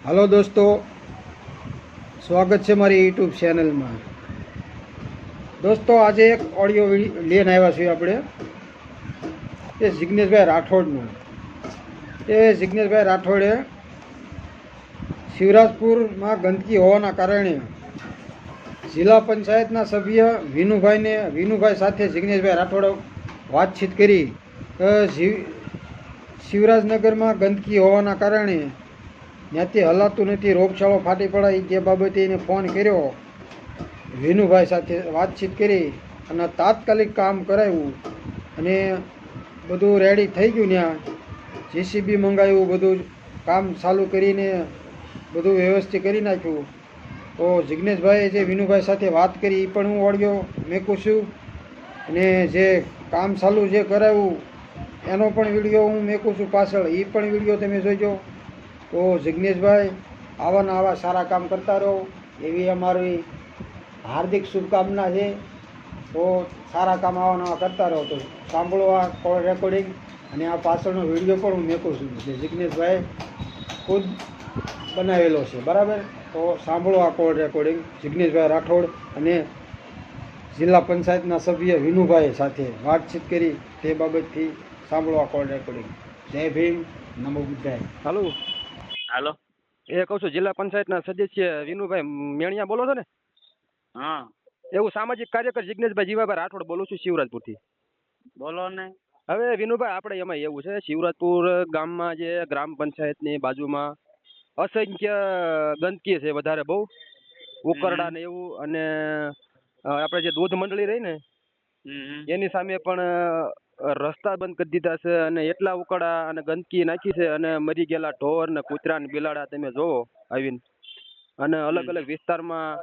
Hello दोस्तों, स्वागत है मारी यूट्यूब चैनल में। दोस्तों आज एक ऑडियो लेने आया छे आपणे ये जिग्नेश भाई राठौड़नु। ये जिग्नेश भाई राठौड़े शिवराजपुर में गंदकी होवाना कारणे जिला पंचायतना सभ्य विनुभाई साथे जिग्नेश भाई राठौड़े बातचीत करी। शिवराजनगर में गंदकी होवाना कारणे ત્યાંથી હલાતું નથી, રોગચાળો ફાટી પડાય તે બાબતે એને ફોન કર્યો, વિનુભાઈ સાથે વાતચીત કરી અને તાત્કાલિક કામ કરાવ્યું અને બધું રેડી થઈ ગયું। ત્યાં જેસીબી મંગાવ્યું, બધું કામ ચાલુ કરીને બધું વ્યવસ્થિત કરી નાખ્યું। તો જિગ્નેશભાઈએ જે વિનુભાઈ સાથે વાત કરી એ પણ હું ઓડિયો મેકું છું અને જે કામ ચાલુ જે કરાવ્યું એનો પણ વિડીયો હું મેકું છું પાછળ, એ પણ વિડીયો તમે જોઈજો। તો જિગ્નેશભાઈ આવાના આવા સારા કામ કરતા રહો એવી અમારી હાર્દિક શુભકામના છે। તો સારા કામ આવાના આવા કરતા રહો। તો સાંભળો આ કોલ રેકોર્ડિંગ અને આ પાછળનો વિડીયો પણ હું મેકું છું જે જિગ્નેશભાઈ ખુદ બનાવેલો છે, બરાબર। તો સાંભળો આ કોલ રેકોર્ડિંગ જિગ્નેશભાઈ રાઠોડ અને જિલ્લા પંચાયતના સભ્ય વિનુભાઈ સાથે વાતચીત કરી તે બાબતથી સાંભળો આ કોલ રેકોર્ડિંગ। જય ભીમ, નમો બુદ્ધાય। હાલો હાલો, એ કહું છું જિલ્લા પંચાયતના સદસ્ય વિનુભાઈ મેણિયા બોલો છો ને? હા એવું સામાજિક કાર્યકર જિગ્નેશભાઈ જીવાભાઈ રાઠોડ બોલું છું શિવરાજપુરથી। બોલો ને। હવે વિનુભાઈ આપણે એમાં એવું છે, શિવરાજપુર ગામમાં જે ગ્રામ પંચાયતની બાજુમાં અસંખ્ય ગંદકી છે, વધારે બહુ ઉકરડા ને એવું, અને આપણે જે દૂધ મંડળી રહી ને એની સામે પણ રસ્તા બંધ કરી દીધા છે અને એટલા ઉકરડા અને ગંદકી નાખી છે અને મરી ગયેલા ઢોર ને કૂતરા ને બિલાડા તમે જોવો આવીને। અને અલગ અલગ વિસ્તારમાં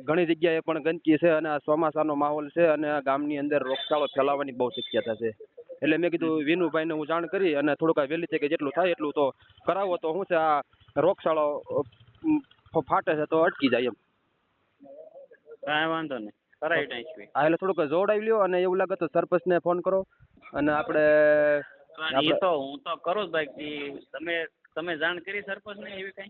ઘણી જગ્યાએ પણ ગંદકી છે અને આ ચોમાસાનો માહોલ છે અને આ ગામની અંદર રોગચાળો ફેલાવાની બહુ શક્યતા છે। એટલે મેં કીધું વિનુભાઈને હું જાણ કરી અને થોડુંક વહેલી તકે જેટલું થાય એટલું તો કરાવો, તો શું છે આ રોગચાળો ફાટે છે તો અટકી જાય એમ। કાંઈ વાંધો નહીં, કરાવી નાખીએ। હા, એટલે થોડુંક જોડાવી લ્યો અને એવું લાગે તો સરપંચને ફોન કરો અને આપણે એ તો હું તો કરું જ ભાઈ, તમે જાણ કરી સરપંચને એવી કઈ?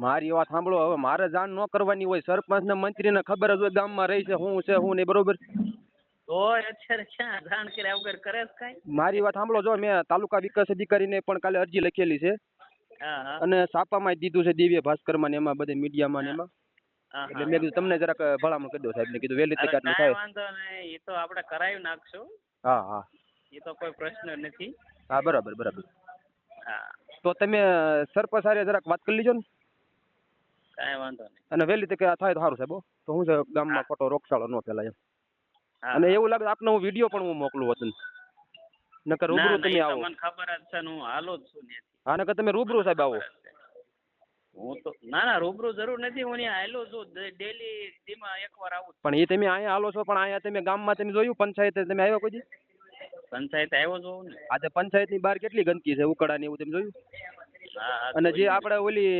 મારી વાત સાંભળો, હવે મારે જાણ ન કરવાની હોય, સરપંચ ને મંત્રી ને ખબર જ હોય ગામમાં રહી છે શું છે શું નહીં, બરોબર? તો અત્યારે ક્યાં જાણ કર્યા વગર કરે જ કઈ? મારી વાત સાંભળો, જો મેં તાલુકા વિકાસ અધિકારીને પણ કાલે અરજી લખેલી છે અને છાપામાં દીધું છે દિવ્ય ભાસ્કરમાં ને એમાં બધે મીડિયામાં ને એમાં, એટલે મેં કીધું તમને જરાક ભલામણ કરી દો સાહેબ ને કીધું વહેલી તકે આટલું થાય। વાંધો નહીં, એ તો આપણે કરાવી નાખશું। હા હા, એ તો કોઈ પ્રશ્ન નથી। હા બરાબર બરાબર। હા, તો તમે સરપંચ હારે જરાક વાત કરી લીજો ને, કાંઈ વાંધો નહીં, અને વહેલી તકે આ થાય તો સારું સાહેબ। તો શું છે ગામમાં ખોટો રોગચાળો ન ફેલાય એમ। અને એવું લાગે આપને હું વિડીયો પણ હું મોકલું હતું, નકર રૂબરૂ તમે આવો। મને ખબર જ છે, હું હાલો જ છું ત્યાંથી। હા, નકર તમે રૂબરૂ સાહેબ આવો। હું તો ના રૂબરૂ જરૂર નથી, હું અહીંયા હાલો છું ડેલી, દીમાં એકવાર આવું। પણ એ તમે અહીંયા હાલો છો, પણ અહીંયા તમે ગામમાં તમે જોયું પંચાયત તમે આવ્યા કોઈ દી? પંચાયત આવ્યો છું ને। આ પંચાયતની બહાર કેટલી ગંદકી છે, ઉકળા ને એવું તમે જોયું? અને જે આપણે ઓલી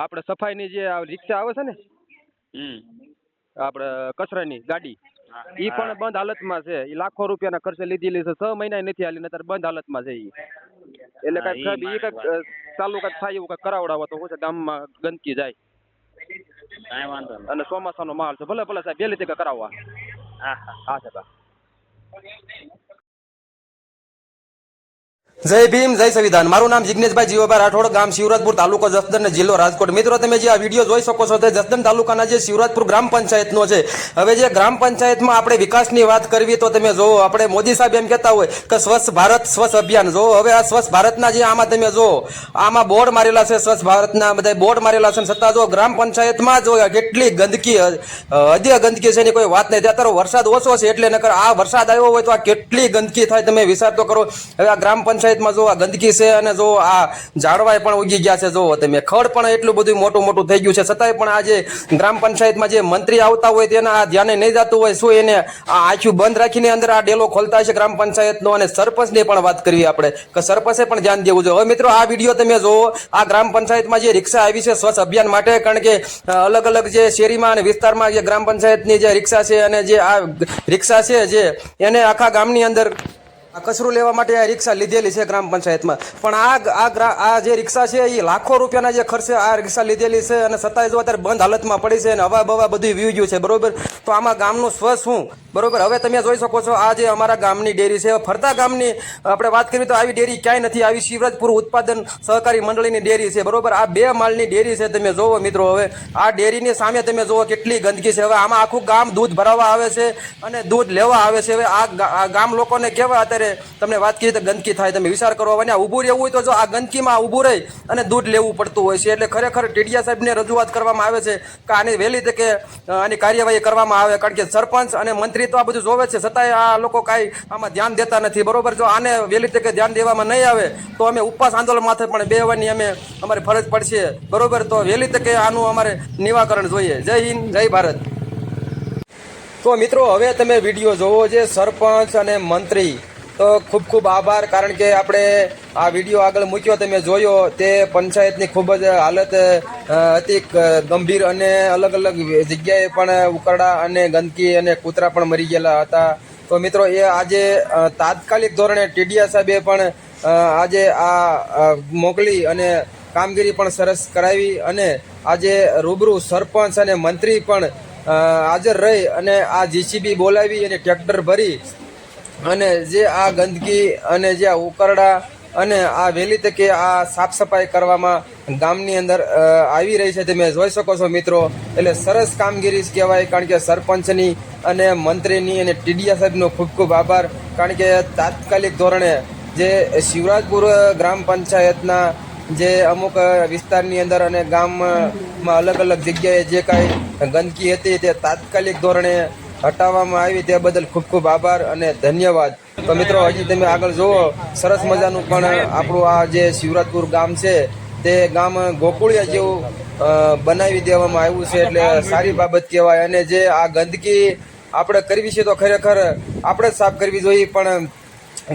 આપણે સફાઈની જે રિક્ષા આવે છે ને આપણે કચરાની ગાડી, એ પણ બંધ હાલતમાં છે। એ લાખો રૂપિયાના ખર્ચે લીધેલી છે, 6 મહિના નથી હાલી, અત્યારે બંધ હાલતમાં છે એ। એટલે કઈક એ કઈક ચાલુ કઈક થાય એવું કઈક કરાવડાવો તો શું છે ગામમાં ગંદકી જાય। કાંઈ વાંધો નહીં, અને ચોમાસાનો માલ છે, ભલે ભલે સાહેબ વહેલી તકે કરાવવા। હા હા સાહેબ। જય ભીમ, જય સંવિધાન। મારું નામ જિગ્નેશભાઈ જીવાભાઈ રાઠોડ, ગામ શિવરાજપુર, તાલુકો જસદણ, જિલ્લો રાજકોટ। મિત્રો તમે જે આ વિડીયો જોઈ શકો છો તે જસદણ તાલુકાના જે શિવરાજપુર ગ્રામ પંચાયતનો છે। હવે જે ગ્રામ પંચાયતમાં આપણે વિકાસની વાત કરવી તો તમે જોવો, આપણે મોદી સાહેબ એમ કહેતા હોય કે સ્વચ્છ ભારત સ્વચ્છ અભિયાન। જો હવે આ સ્વચ્છ ભારતના જે આમાં તમે જો આમાં બોર્ડ મારેલા છે, સ્વચ્છ ભારતના બધા બોર્ડ મારેલા છે, છતાં જો ગ્રામ પંચાયતમાં જો કેટલી ગંદકી, હદે ગંદકી છે એની કોઈ વાત નહીં। અત્યારે વરસાદ ઓછો છે એટલે નકર આ વરસાદ આવ્યો હોય તો આ કેટલી ગંદકી થાય, તમે વિચાર તો કરો। હવે આ ગ્રામ પંચાયત જો આ ગંદકી છે અને જો આ ઝાડવાય પણ ઉગી ગયા છે, જો તમે ખડ પણ એટલું બધું મોટું મોટું થઈ ગયું છે, છતાંય પણ આ જે ગ્રામ પંચાયતમાં જે મંત્રી આવતા હોય તેના આ ધ્યાને નહીં જતું હોય, શું એને આ આંખું બંધ રાખીને અંદર આ ડેલો ખોલતા હશે ગ્રામ પંચાયતનો। અને સરપંચને પણ વાત કરવી આપણે કે સરપંચે પણ ધ્યાન દેવું જોઈએ। હવે મિત્રો આ વિડીયો તમે જોવો, આ ગ્રામ પંચાયતમાં જે રિક્ષા આવી છે સ્વચ્છ અભિયાન માટે, કારણ કે અલગ અલગ જે શેરીમાં અને વિસ્તારમાં જે ગ્રામ પંચાયતની જે રિક્ષા છે અને જે આ રિક્ષા છે જે એને આખા ગામની અંદર આ કચરું લેવા માટે આ રિક્ષા લીધેલી છે ગ્રામ પંચાયતમાં, પણ આ જે રિક્ષા છે એ લાખો રૂપિયાના જે ખર્ચે આ રિક્ષા લીધેલી છે અને છતાંય જો અત્યારે બંધ હાલતમાં પડી છે અને હવા બવા બધું વી ગયું છે, બરોબર. તો આમાં ગામનું સ્વ શું, બરોબર. હવે તમે જોઈ શકો છો આ જે અમારા ગામની ડેરી છે, ફરતા ગામની આપણે વાત કરીએ તો આવી ડેરી ક્યાંય નથી, આવી શિવરાજપુર ઉત્પાદન સહકારી મંડળીની ડેરી છે, બરોબર. આ 2 માળની ડેરી છે. તમે જોવો મિત્રો, હવે આ ડેરીની સામે તમે જોવો કેટલી ગંદકી છે. હવે આમાં આખું ગામ દૂધ ભરાવા આવે છે અને દૂધ લેવા આવે છે. હવે આ ગામ લોકોને કેવા અત્યારે તમને વાત કરી તો ગંદકી થાય, તમે વિચાર કરો. અને ઊભું રહેવું હોય તો જો આ ગંદકીમાં ઊભું રહી અને દૂધ લેવું પડતું હોય છે. એટલે ખરેખર ટીડીયા સાહેબને રજૂઆત કરવામાં આવે છે કે આની વહેલી તકે આની કાર્યવાહી કરવામાં આવે, કારણ કે સરપંચ અને મંત્રી તો આ બધું જોવે છે, છતાંય આ લોકો કાંઈ આમાં ધ્યાન દેતા નથી, બરોબર. જો આને વહેલી તકે ધ્યાન દેવામાં નહીં આવે તો અમે ઉપવાસ આંદોલન માથે પણ બેહવાની અમારી ફરજ પડશે, બરોબર. તો વહેલી તકે આનું અમારે નિવાકરણ જોઈએ. જય હિન્દ, જય ભારત. તો મિત્રો, હવે તમે વિડીયો જોવો છે સરપંચ અને મંત્રી, તો ખૂબ ખૂબ આભાર, કારણ કે આપણે આ વિડીયો આગળ મૂક્યો, તમે જોયો તે પંચાયતની ખૂબ જ હાલત અતિ ગંભીર અને અલગ અલગ જગ્યાએ પણ ઉકરડા અને ગંદકી અને કૂતરા પણ મરી ગયેલા હતા. તો મિત્રો, એ આજે તાત્કાલિક ધોરણે ટીડીયા સાહેબે પણ આજે આ મોકલી અને કામગીરી પણ સરસ કરાવી અને આજે રૂબરૂ સરપંચ અને મંત્રી પણ હાજર રહી અને આ જીસીબી બોલાવી અને ટ્રેક્ટર ભરી અને જે આ ગંદકી અને જે આ ઉકરડા અને આ વહેલી તકે આ સાફ સફાઈ કરવામાં ગામની અંદર આવી રહી છે. તમે જોઈ શકો છો મિત્રો, એટલે સરસ કામગીરી કહેવાય, કારણ કે સરપંચની અને મંત્રીની અને ટીડીયા સાહેબનો ખૂબ ખૂબ આભાર, કારણ કે તાત્કાલિક ધોરણે જે શિવરાજપુર ગ્રામ પંચાયતના જે અમુક વિસ્તારની અંદર અને ગામમાં અલગ અલગ જગ્યાએ જે કાંઈ ગંદકી હતી તે તાત્કાલિક ધોરણે હટાવવામાં આવી, તે બદલ ખૂબ ખૂબ આભાર અને ધન્યવાદ. તો મિત્રો, હજી તમે આગળ જુઓ, સરસ મજાનું પણ આપણું આ જે શિવરાજપુર ગામ છે તે ગામ ગોકુળિયા જેવું બનાવી દેવામાં આવ્યું છે, એટલે સારી બાબત કહેવાય. અને જે આ ગંદકી આપણે કરવી છે તો ખરેખર આપણે જ સાફ કરવી જોઈએ, પણ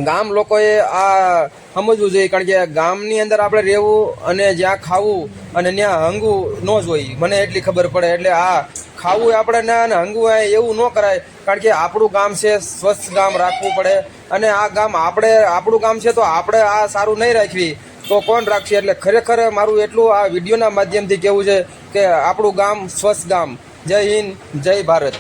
ગામ લોકોએ આ સમજવું જોઈએ, કારણ કે ગામની અંદર આપણે રહેવું અને જ્યાં ખાવું અને ત્યાં હંગવું ન જોઈએ, મને એટલી ખબર પડે. એટલે આ ખાવું આપણે ના અને હંગવું એવું ન કરાય, કારણ કે આપણું ગામ છે, સ્વચ્છ ગામ રાખવું પડે. અને આ ગામ આપણું ગામ છે તો આપણે આ સારું નહીં રાખવી તો કોણ રાખશે? એટલે ખરેખર મારું એટલું આ વિડીયોના માધ્યમથી કહેવું છે કે આપણું ગામ સ્વચ્છ ગામ. જય હિન્દ, જય ભારત.